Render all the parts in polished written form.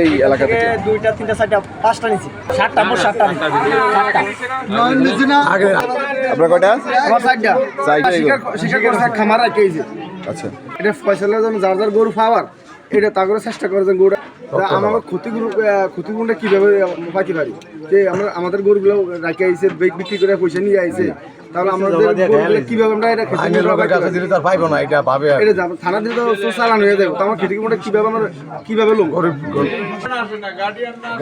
এই এলাকা থেকে 2টা 3টা 4টা 5টা নিছি 7টা মোট 7টা আগে আপনার কয়টা আমার 4টা শিকার করছে খামার রাখেইছে। আচ্ছা এটা ফয়সালের জন্য যার যার গরু পাওয়ার এটা তা করে চেষ্টা করে যে গরুটা আমার ক্ষতিগুণটা কিভাবে পাইতে পারি যে আমরা আমাদের গরুগুলো রাখে আইছে বিক্রি করে পয়সা নিয়ে আইছে তাহলে আমাদের গরুগুলো কিভাবে আমরা এটা থানা দিলে তো চালান হয়ে যাবে তো আমার ক্ষতিগুণটা কিভাবে লোক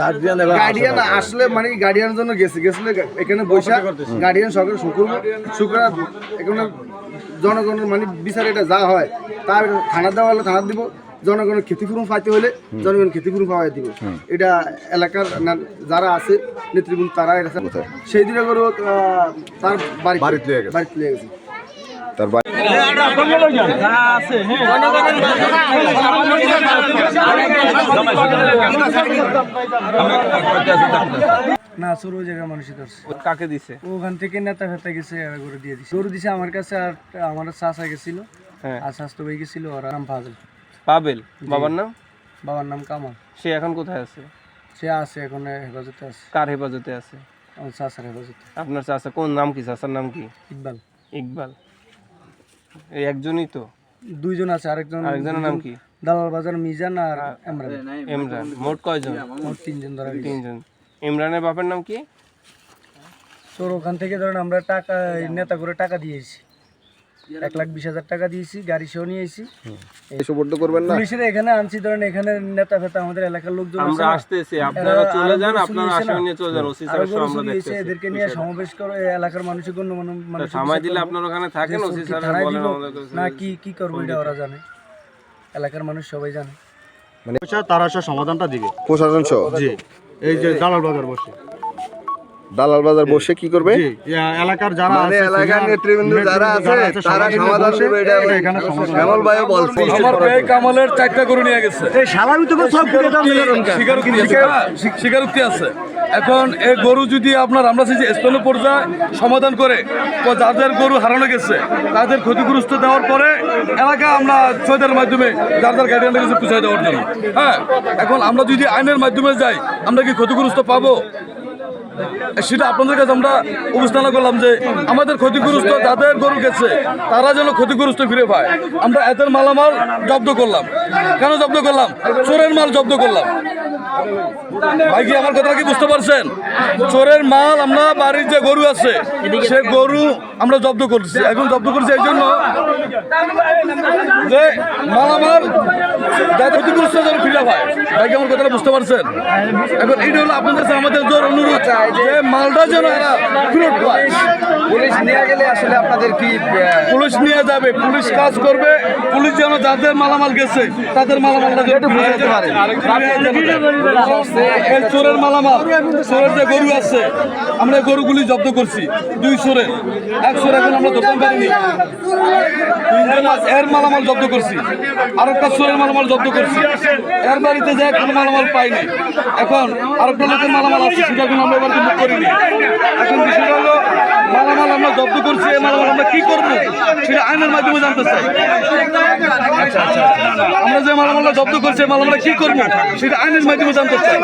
গার্ডিয়ান আসলে মানে গার্ডিয়ানের জন্য গেছিলে এখানে বৈশাখ গার্ডিয়ান সরকার শুক্র এখানে জনগণের মানে বিচার এটা যা হয় তার থানা দেওয়া হলে থানা দিব, জনগণের ক্ষতিপূরণ পাইতে হলে জনগণ ক্ষতিপূরণ পাওয়াই দিব। এটা এলাকার যারা আছে নেতৃবৃন্দ তারা এটা সেই দিনে করে তার বাড়িতে গেছে তার বাড়ি না শুরু জায়গায় মানুষই ধরছে। কাকে দিছে? ওখান থেকে নেতা ফেতা গেছে গরু দিয়ে দিছে। গরু দিছে আমার কাছে আর আমার চাচা গেছিল, আর স্বাস্থ্য ভাই গেছিল, ওর নাম পাবেল। বাবার নাম? বাবার নাম কামাল। সে এখন কোথায় আছে? সে আছে এখন হেফাজতে আছে। কার হেফাজতে আছে? আমার চাচার হেফাজতে। আপনার চাচা কোন নাম কি? চাচার নাম কি? ইকবাল। ইকবাল এই একজনই তো? দুইজন আছে, আরেকজনের নাম কি? দালাল বাজার মিজান আর ইমরান। মোট কয়জন? মোট 3 জন ধরা গেছে। 3 জন। ইমরানের বাপের নাম কি? তোর ওখান থেকে ধরেন আমরা টাকা নেতা করে টাকা দিয়েছি, 1,20,000 টাকা দিয়েছি, গাড়ি সহ নিয়ে এসেছি। সুবর্দ করবেন না পুলিশের এখানে আনছি, ধরেন এখানে নেতা ফেতা আমাদের এলাকার লোকজন আমরা আসতেছি, আপনারা চলে যান, আপনারা আসামি নিয়ে চলে যান। ওসি স্যারের সঙ্গে আমরা দেখতেছি, এদেরকে নিয়ে সমাবেশ করে এলাকার মানুষের জন্য মানুষ সময় দিলে আপনারা ওখানে থাকেন, ওসি স্যার বলেন আমাদের না কি করব এটা ওরা জানে, এলাকার মানুষ সবাই জানে। মানে তারা সমাধানটা দিবে প্রশাসন সহ। জি এই যে দালাল বাজার বসে দালাল বাজার বসে কি করবে? এলাকার যারা মানে এলাকার নেতৃবৃন্দ যারা আছে তারা সমাধান করবে। এটা এখানে কামাল ভাইও বলছে। আমার ভাই কামালের 4টা গরু নিয়ে গেছে, এই শালার তো সব স্বীকারোক্তি আছে। এখন এই গরু যদি আমরা সেই যে স্থানীয় পর্যায়ে সমাধান করে যাদের গরু হারানো গেছে তাদের ক্ষতিগ্রস্ত দেওয়ার পরে এলাকা আমরা সৈদের মাধ্যমে যার গার্ডিয়ানদের কাছে পৌঁছায় দেওয়ার জন্য। হ্যাঁ, এখন আমরা যদি আইনের মাধ্যমে যাই আমরা কি ক্ষতিগ্রস্ত পাবো? সেটা আপনাদের কাছে আমরা অবস্থান করলাম যে আমাদের ক্ষতিগ্রস্ত যাদের গরু গেছে তারা যেন ক্ষতিগ্রস্ত ফিরে পায়। আমরা এদের মালামাল জব্দ করলাম। কেন জব্দ করলাম? চোরের মাল জব্দ করলাম। ভাই কি আমার কথা কি বুঝতে পারছেন? চোরের মাল আমরা বাড়ির যে গরু আছে সে গরু আমরা জব্দ করছি। এখন জব্দ করছি এই জন্য যে মালামাল যাদের ক্ষতিগ্রস্ত যেন ফিরে পায়। ভাই কি আমার কথাটা বুঝতে পারছেন? এখন এইটা হলো আপনাদের কাছে আমাদের জোর অনুরোধ যে মালটা যেন এরা ফেরত পায়। পুলিশ নিয়ে গেলে আসলে আপনাদের কি? পুলিশ নিয়ে যাবে, পুলিশ কাজ করবে, পুলিশ যেন যাদের মালামাল গেছে তাদের মালামালটা যেন বুঝাতে পারে। চোরের মালামাল, চোরের যে গরু আছে আমরা গরুগুলি জব্দ করছি 2 চোরের, 1 চোর এখন আমরা ধরতে পারিনি। 3 জন এর মালামাল জব্দ করছি, আরেকটা চোরের মালামাল জব্দ করছি। এর বাড়িতে যে কোনো মালামাল পাইনি। এখন আরেকটা লোকের মালামাল আছে সেটা কিন্তু আমরা এবার মুখ করিনি। এখন বিষয়টা হলো মালামাল আমরা জব্দ করছি, এই মালামাল আমরা কি করবো সেটা আইনের মাধ্যমে জানতে চাই। আমরা যে মালামালটা জব্দ করছি এই মালামালটা কি করবো সেটা আইনের মাধ্যমে জানতে চাই।